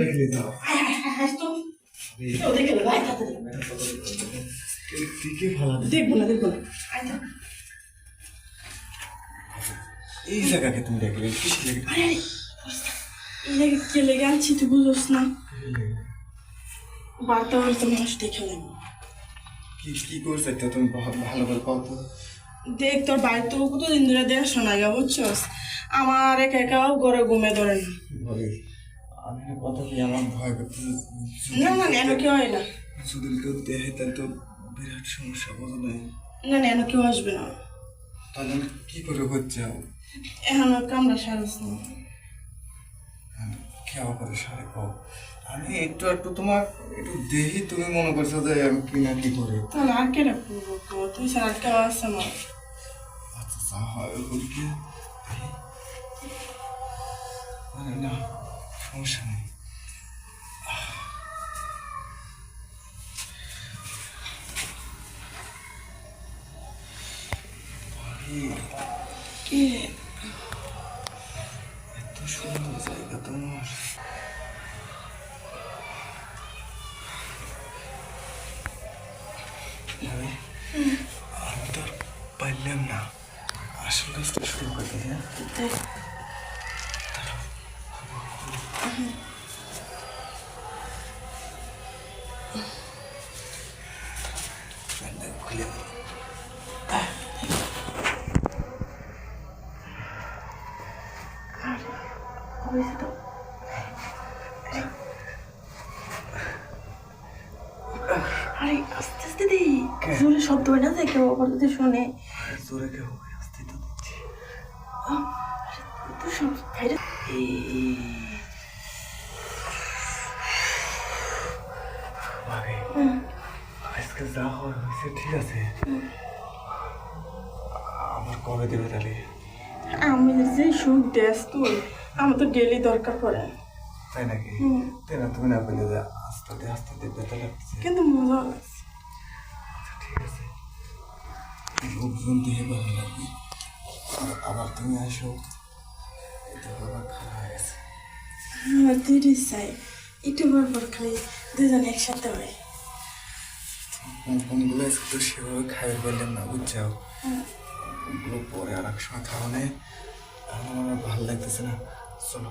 দেখে যাও দেখবো না দেখবো না এই জায়গাকে তুমি দেখলে এই জায়গায় কে লেগে আনছি তুই বুঝোস না বার্তা হয়তো মানুষ দেখে নেবো কি কি করছে তো তুমি ভালো করে পাও তো দেখ তোর বাড়ি তো কতদিন ধরে দেখ শোনা গা বুঝছস আমার একা একাও ঘরে ঘুমে ধরে না ভাবি আমি না কথা কি আমার ভয় করতে না না এন কেউ হয় না যদি কেউ দেখে তাহলে তো বিরাট সমস্যা বোঝো না না না এন কেউ আসবে না তাহলে আমি কি করে হচ্ছে এখন কামড়া সারস না কেউ করে সারে পাও আমি একটু একটু তোমার একটু দেখি তুমি মনে করছো যে আমি কি না কি করি তাহলে আর কে রাখবো তুই স্যার আর কেউ আসছে না আচ্ছা যা হয় ওগুলো কি আরে না সমস্যা নেই কে এত সুন্দর জায়গা তোমার আমি তো আর পারলাম না আসল কাজটা শুরু করতে হ্যাঁ খুলে হয়েছে তো আরে আস্তে আস্তে দিই জোরে শব্দ হয় না যে কেউ আবার যদি শোনে জোরে কেউ আসতে তো দিচ্ছি তুই সব বাইরে ভাবি আজকে যা হয় হয়েছে ঠিক আছে আমার কবে দেবে তাহলে আমি যে সুখ দেশ তুই আমার তো ডেলি দরকার পড়ে তাই নাকি তাই না তুমি না বললে যে আস্তে আস্তে ব্যথা লাগছে কিন্তু মজা লাগছে আচ্ছা ঠিক আছে লোকজন দেখে ভালো লাগবে আবার তুমি আসো এটা আবার খারাপ হয়ে গেছে আমার দুইটাই চাই একটু পর খালি দুজন একসাথে হয় কোনগুলো তো সেভাবে খাইয়ে বললাম না বুঝছো ওগুলো পরে আর এক সময় খাওয়া নেই আমার ভালো লাগতেছে না চলো